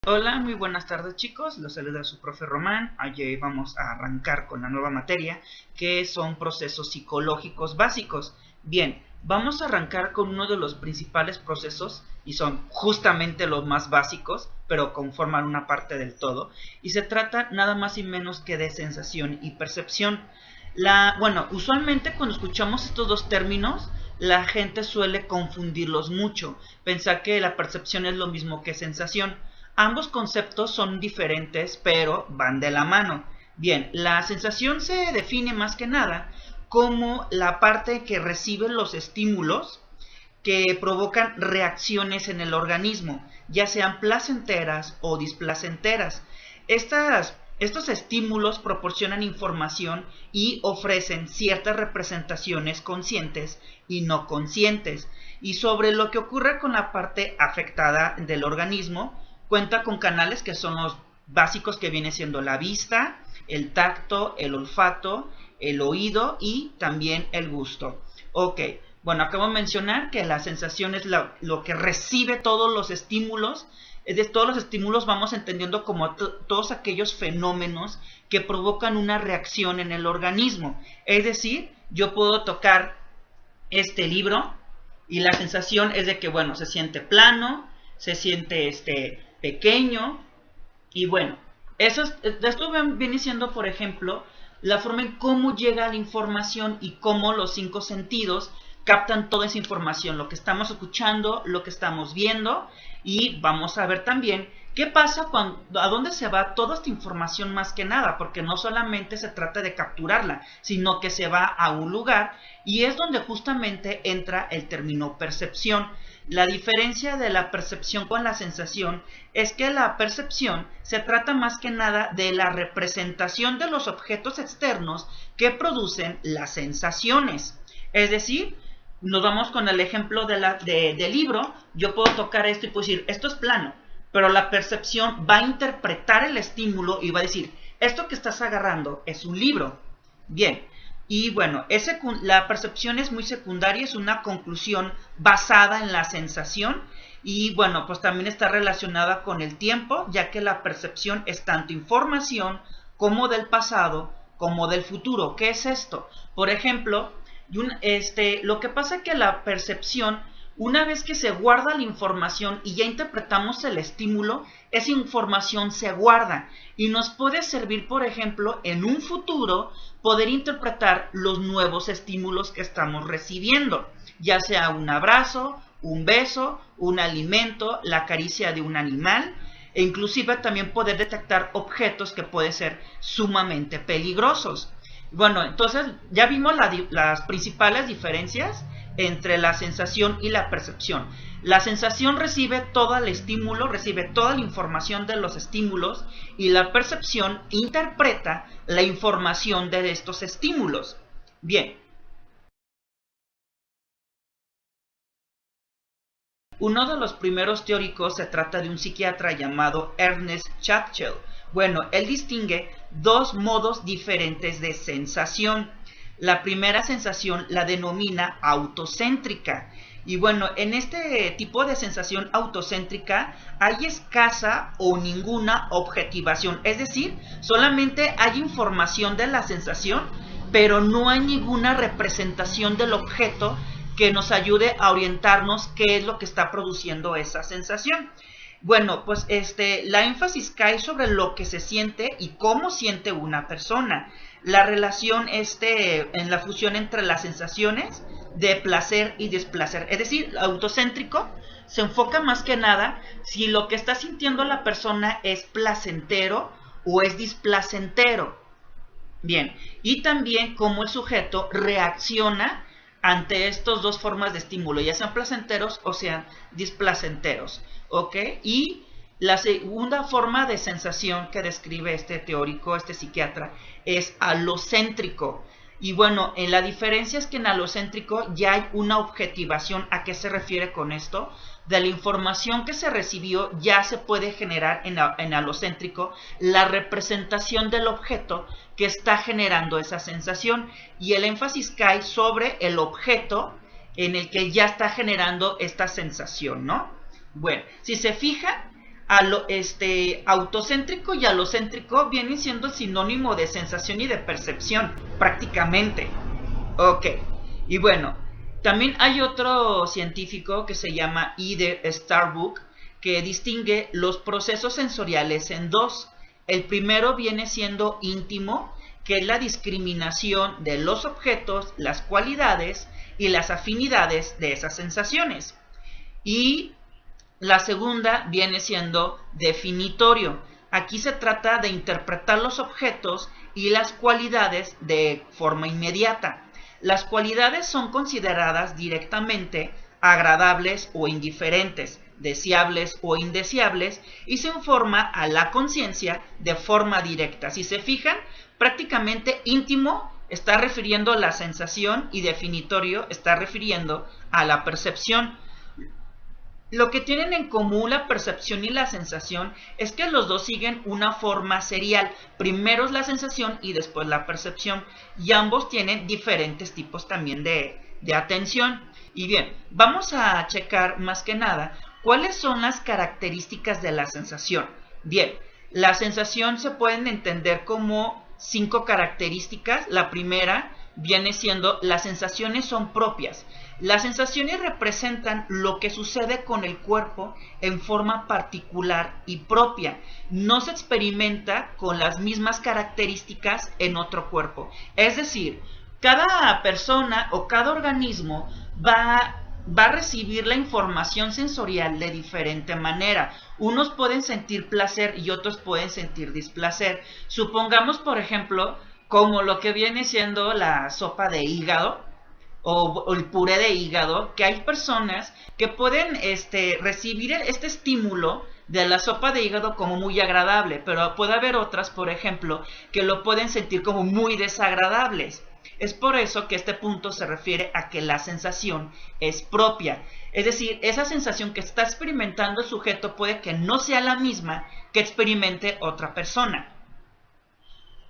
Hola, muy buenas tardes chicos, los saluda su profe Román. Hoy vamos a arrancar con la nueva materia que son procesos psicológicos básicos. Bien, vamos a arrancar con uno de los principales procesos y son justamente los más básicos, pero conforman una parte del todo. Y se trata nada más y menos que de sensación y percepción. Usualmente cuando escuchamos estos dos términos, la gente suele confundirlos mucho, pensar que la percepción es lo mismo que sensación. Ambos conceptos son diferentes, pero van de la mano. Bien, la sensación se define más que nada como la parte que recibe los estímulos que provocan reacciones en el organismo, ya sean placenteras o displacenteras. Estos estímulos proporcionan información y ofrecen ciertas representaciones conscientes y no conscientes. Y sobre lo que ocurre con la parte afectada del organismo, cuenta con canales que son los básicos, que viene siendo la vista, el tacto, el olfato, el oído y también el gusto. Ok, bueno, acabo de mencionar que la sensación es lo que recibe todos los estímulos. De todos los estímulos vamos entendiendo como todos aquellos fenómenos que provocan una reacción en el organismo. Es decir, yo puedo tocar este libro y la sensación es de que, bueno, se siente plano, se siente pequeño. Y bueno, esto viene siendo, por ejemplo, la forma en cómo llega la información y cómo los cinco sentidos captan toda esa información, lo que estamos escuchando, lo que estamos viendo. Y vamos a ver también qué pasa a dónde se va toda esta información, más que nada, porque no solamente se trata de capturarla, sino que se va a un lugar, y es donde justamente entra el término percepción. La diferencia de la percepción con la sensación es que la percepción se trata más que nada de la representación de los objetos externos que producen las sensaciones. Es decir, nos vamos con el ejemplo del libro. Yo puedo tocar esto y puedo decir, esto es plano, pero la percepción va a interpretar el estímulo y va a decir, esto que estás agarrando es un libro. Bien, y bueno, la percepción es muy secundaria, es una conclusión basada en la sensación. Y bueno, pues también está relacionada con el tiempo, ya que la percepción es tanto información como del pasado como del futuro. ¿Qué es esto? Por ejemplo, lo que pasa es que la percepción, una vez que se guarda la información y ya interpretamos el estímulo, esa información se guarda y nos puede servir, por ejemplo, en un futuro, poder interpretar los nuevos estímulos que estamos recibiendo, ya sea un abrazo, un beso, un alimento, la caricia de un animal, e inclusive también poder detectar objetos que pueden ser sumamente peligrosos. Bueno, entonces ya vimos las principales diferencias entre la sensación y la percepción. La sensación recibe todo el estímulo, recibe toda la información de los estímulos, y la percepción interpreta la información de estos estímulos. Bien. Uno de los primeros teóricos se trata de un psiquiatra llamado Ernest Chappell. Bueno, él distingue dos modos diferentes de sensación. La primera sensación la denomina autocéntrica. Y bueno, en este tipo de sensación autocéntrica hay escasa o ninguna objetivación. Es decir, solamente hay información de la sensación, pero no hay ninguna representación del objeto que nos ayude a orientarnos qué es lo que está produciendo esa sensación. Bueno, pues la énfasis cae sobre lo que se siente y cómo siente una persona. La relación en la fusión entre las sensaciones de placer y desplacer. Es decir, autocéntrico se enfoca más que nada si lo que está sintiendo la persona es placentero o es displacentero. Bien, y también cómo el sujeto reacciona ante estas dos formas de estímulo, ya sean placenteros o sean displacenteros, ¿ok? Y la segunda forma de sensación que describe este teórico, este psiquiatra, es alocéntrico. Y bueno, la diferencia es que en alocéntrico ya hay una objetivación. ¿A qué se refiere con esto? De la información que se recibió ya se puede generar en alocéntrico la representación del objeto que está generando esa sensación, y el énfasis cae sobre el objeto en el que ya está generando esta sensación, ¿no? Bueno, si se fijan, Autocéntrico y alocéntrico vienen siendo sinónimo de sensación y de percepción, prácticamente. Ok, y bueno, también hay otro científico que se llama Eder Starbuck, que distingue los procesos sensoriales en dos. El primero viene siendo íntimo, que es la discriminación de los objetos, las cualidades y las afinidades de esas sensaciones. Y la segunda viene siendo definitorio. Aquí se trata de interpretar los objetos y las cualidades de forma inmediata. Las cualidades son consideradas directamente agradables o indiferentes, deseables o indeseables, y se informa a la conciencia de forma directa. Si se fijan, prácticamente íntimo está refiriendo a la sensación y definitorio está refiriendo a la percepción. Lo que tienen en común la percepción y la sensación es que los dos siguen una forma serial. Primero es la sensación y después la percepción. Y ambos tienen diferentes tipos también de atención. Y bien, vamos a checar más que nada cuáles son las características de la sensación. Bien, la sensación se pueden entender como 5 características. La primera viene siendo las sensaciones son propias. Las sensaciones representan lo que sucede con el cuerpo en forma particular y propia. No se experimenta con las mismas características en otro cuerpo. Es decir, cada persona o cada organismo va a recibir la información sensorial de diferente manera. Unos pueden sentir placer y otros pueden sentir displacer. Supongamos, por ejemplo, como lo que viene siendo la sopa de hígado, o el puré de hígado, que hay personas que pueden recibir este estímulo de la sopa de hígado como muy agradable, pero puede haber otras, por ejemplo, que lo pueden sentir como muy desagradables. Es por eso que este punto se refiere a que la sensación es propia. Es decir, esa sensación que está experimentando el sujeto puede que no sea la misma que experimente otra persona.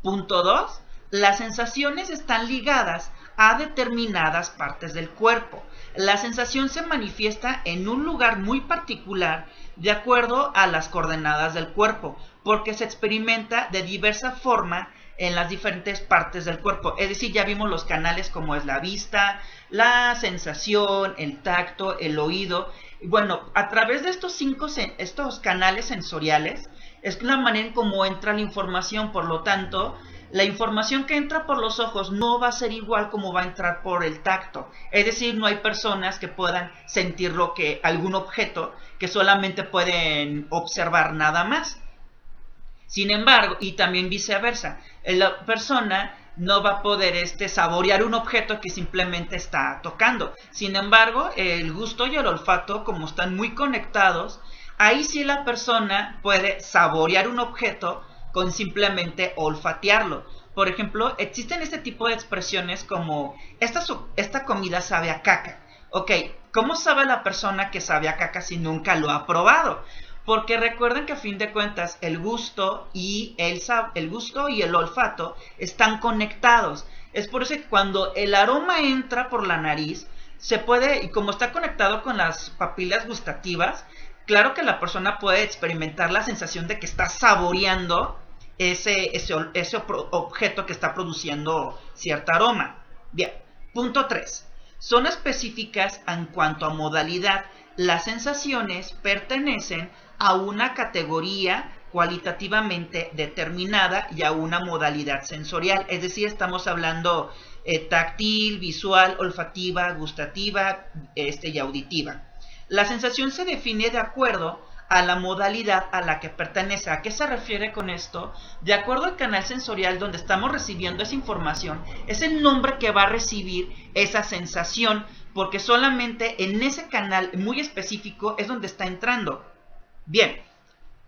Punto 2. Las sensaciones están ligadas a determinadas partes del cuerpo. La sensación se manifiesta en un lugar muy particular de acuerdo a las coordenadas del cuerpo, porque se experimenta de diversa forma en las diferentes partes del cuerpo. Es decir, ya vimos los canales como es la vista, la sensación, el tacto, el oído. Bueno, a través de estos canales sensoriales es la manera en cómo entra la información. Por lo tanto, la información que entra por los ojos no va a ser igual como va a entrar por el tacto. Es decir, no hay personas que puedan sentir algún objeto que solamente pueden observar nada más. Sin embargo, y también viceversa, la persona no va a poder saborear un objeto que simplemente está tocando. Sin embargo, el gusto y el olfato, como están muy conectados, ahí sí la persona puede saborear un objeto con simplemente olfatearlo. Por ejemplo, existen este tipo de expresiones como esta comida sabe a caca. Ok, ¿cómo sabe la persona que sabe a caca si nunca lo ha probado? Porque recuerden que a fin de cuentas el gusto y el olfato están conectados. Es por eso que cuando el aroma entra por la nariz, se puede, y como está conectado con las papilas gustativas, claro que la persona puede experimentar la sensación de que está saboreando ese objeto que está produciendo cierto aroma. Bien, punto 3. Son específicas en cuanto a modalidad. Las sensaciones pertenecen a una categoría cualitativamente determinada y a una modalidad sensorial. Es decir, estamos hablando táctil, visual, olfativa, gustativa y auditiva. La sensación se define de acuerdo a la modalidad a la que pertenece. ¿A qué se refiere con esto? De acuerdo al canal sensorial donde estamos recibiendo esa información, es el nombre que va a recibir esa sensación, porque solamente en ese canal muy específico es donde está entrando. Bien,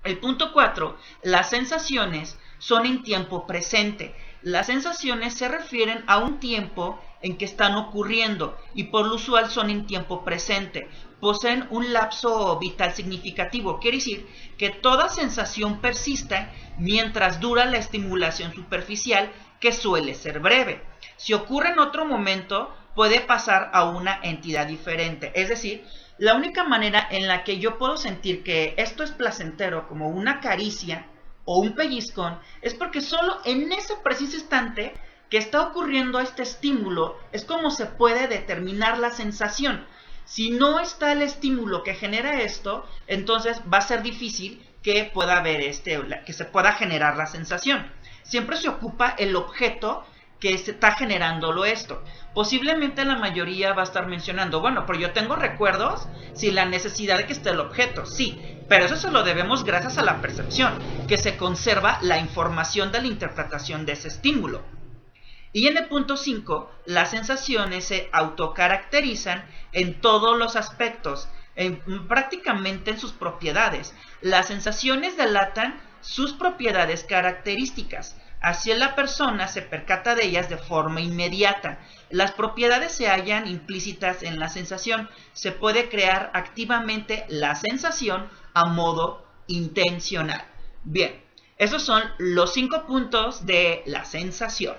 el punto 4, las sensaciones son en tiempo presente. Las sensaciones se refieren a un tiempo en que están ocurriendo y por lo usual son en tiempo presente. Poseen un lapso vital significativo. Quiere decir que toda sensación persiste mientras dura la estimulación superficial, que suele ser breve. Si ocurre en otro momento, puede pasar a una entidad diferente. Es decir, la única manera en la que yo puedo sentir que esto es placentero, como una caricia o un pellizcón, es porque solo en ese preciso instante que está ocurriendo este estímulo es como se puede determinar la sensación. Si no está el estímulo que genera esto, entonces va a ser difícil que pueda haber que se pueda generar la sensación. Siempre se ocupa el objeto que está generándolo esto. Posiblemente la mayoría va a estar mencionando, bueno, pero yo tengo recuerdos sin la necesidad de que esté el objeto. Sí, pero eso se lo debemos gracias a la percepción, que se conserva la información de la interpretación de ese estímulo. Y en el punto 5, las sensaciones se autocaracterizan en todos los aspectos, prácticamente en sus propiedades. Las sensaciones delatan sus propiedades características. Así la persona se percata de ellas de forma inmediata. Las propiedades se hallan implícitas en la sensación. Se puede crear activamente la sensación a modo intencional. Bien, esos son los 5 puntos de la sensación.